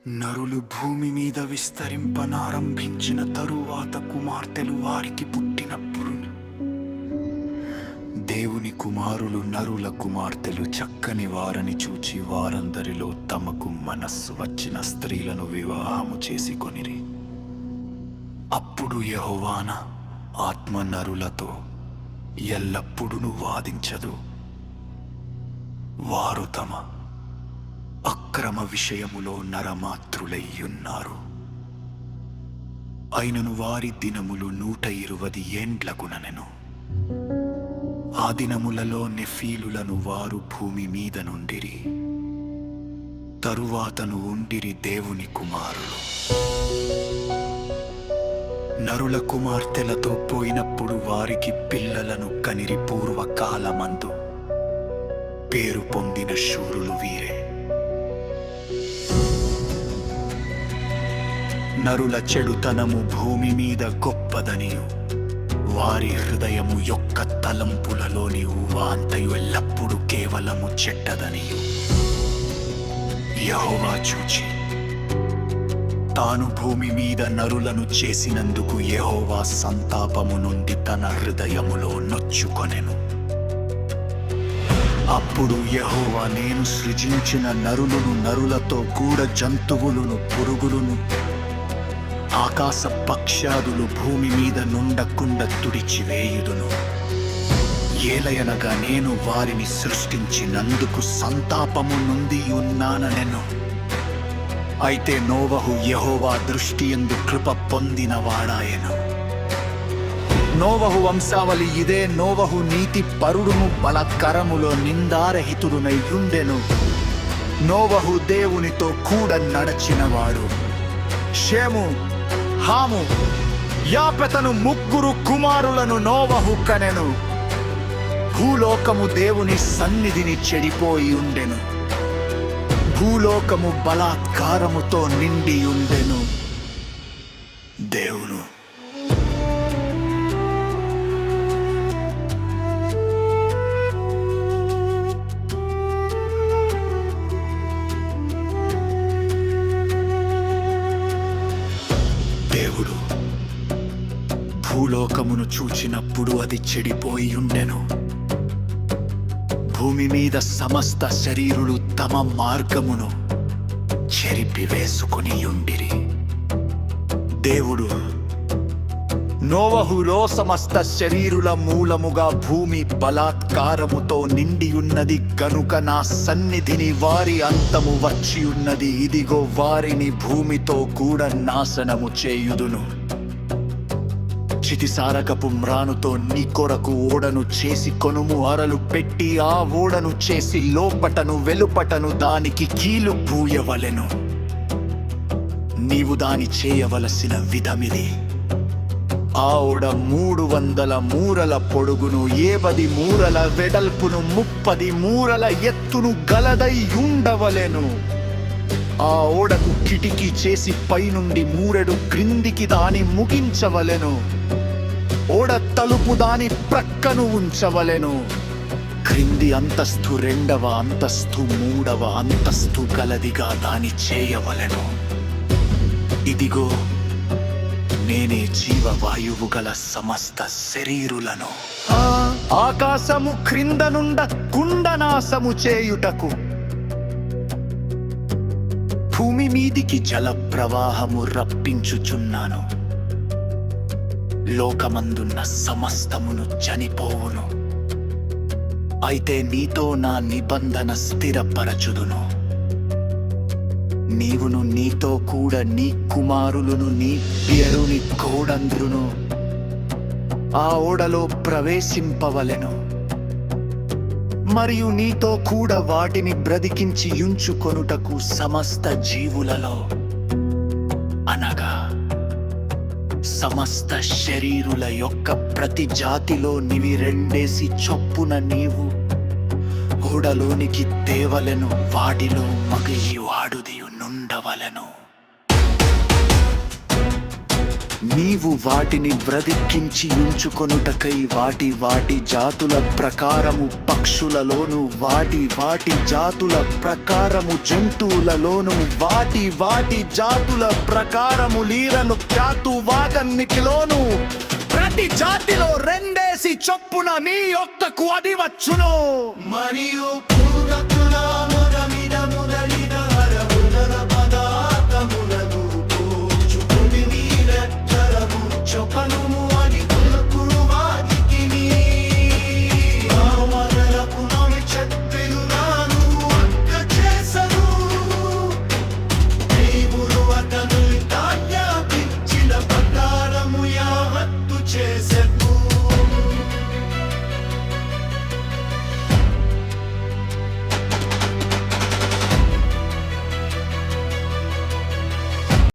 నరులు భూమి మీద విస్తరింపనారంభించిన తరువాత కుమార్తెలు వారికి పుట్టినప్పుడు దేవుని కుమారులు నరుల కుమార్తెలు చక్కని వారని చూచి వారందరిలో తమకు మనస్సు వచ్చిన స్త్రీలను వివాహము చేసుకొనిరి. అప్పుడు యెహోవాన ఆత్మ నరులతో ఎల్లప్పుడూ వాదించదు. వారు తమ అక్రమ విషయములో నరమాత్రులయ్యున్నారు. అయినను వారి దినములు 120 ఏండ్లగునెను. ఆ దినములలో నెఫీలులను వారు భూమి మీద నుండిరి. తరువాతను ఉండిరి దేవుని కుమారులు. నరుల కుమార్తెలతో పోయినప్పుడు వారికి పిల్లలను కనిరి. పూర్వకాలమందు పేరు పొందిన శూరులు వీరే. నరుల చెడుతనము భూమి మీద గొప్పదనియు వారి హృదయము యొక్క తలంపులలోని ఊవాంతయు ఎల్లప్పుడూ కేవలము చెడ్డదనియు యెహోవా చూచి తాను భూమి మీద నరులను చేసినందుకు యెహోవా సంతాపము నుండి తన హృదయములో నొచ్చుకొనెను. అప్పుడు యెహోవా నేను సృజించిన నరులను, నరులతో కూడా జంతువులను, పురుగులను, ఆకాశ పక్షాదులు భూమి మీద నుండకుండా తుడిచివేయుదును. ఏలయనగా నేను వారిని సృష్టించినందుకు సంతాపము నుండి ఉన్నానెను. అయితే నోవహు యెహోవా దృష్టియందు కృప పొందినవాడాయెను. నోవహు వంశావళి ఇదే. నోవహు నీతి పరుడును, బలకరములో నిందారహితుడునై ఉండెను. నోవహు దేవునితో కూడా నడచినవాడు. షేము, హాము, యాపెతను ముగ్గురు కుమారులను నోవహు కనెను. భూలోకము దేవుని సన్నిధిని చెడిపోయి ఉండెను. భూలోకము బలాత్కారముతో నిండి ఉండెను. దేవుడు భూలోకమును చూచినప్పుడు అది చెడిపోయి ఉండెను. భూమి మీద సమస్త శరీరులు తమ మార్గమును చెరిపివేసుకుని ఉండిరి. దేవుడు నోవహులో సమస్త శరీరుల మూలముగా భూమి బలాత్కారముతో నిండి ఉన్నది గనుక నా సన్నిధిని వారి అంతము వచ్చి ఉన్నది. ఇదిగో వారిని భూమితో కూడా నాశనము చేయుదును. చితిసారకపు మ్రానుతో నీ కొరకు ఓడను చేసి కొనుము. అరలు పెట్టి ఆ ఓడను చేసి లోపటను వెలుపటను దానికి కీలు పూయవలెను. నీవు దాని చేయవలసిన విధమిది. ఆ ఓడ 300 మూరల పొడుగును, 70 మూరల వెడల్పును, 30 మూరల ఎత్తును గలదై ఉండవలెను. ఆ ఓడకు కిటికీ చేసి పైనుండి మూరెడు క్రిందికి దాని ముగించవలెను. ఓడ తలుపు దాని ప్రక్కను ఉంచవలెను. క్రింది అంతస్తు 2వ అంతస్తు 3వ అంతస్తు గలదిగా దాని చేయవలెను. ఇదిగో నేనే జీవవాయువు గల సమస్త శరీరులను ఆకాశము క్రింద నుండ కుండనాశము చేయుటకు భూమి మీదికి జల ప్రవాహము రప్పించుచున్నాను. లోకమందున్న సమస్తమును చనిపోవును. అయితే నీతో నా నిబంధన స్థిరపరచుదును. నీవును నీతో కూడా నీ కుమారులను, నీ పేరుని కోడంద్రును ఆ ఓడలో ప్రవేశింపవలెను. మరియు నీతో కూడా వాటిని బ్రతికించి యుంచుకొనుటకు సమస్త జీవులలో అనగా సమస్త శరీరుల యొక్క ప్రతి జాతిలో నివి 2 చొప్పున నీవు ఓడలోనికి తేవలెను. వాటిలో మగయి వాడుదియు నుండవలెను. నీవు వాటిని బ్రతికించి ఉంచుకొనుటకై వాటి వాటి జాతుల ప్రకారము పక్షులలోను వాటి వాటి జాతుల ప్రకారము జంతువులలోను వాటి వాటి జాతుల ప్రకారము లీరలు జాతు వాటన్నిటిలోను ప్రతి జాతిలో రెండేసి చొప్పున నీ యొక్కకు అది వచ్చును మరియు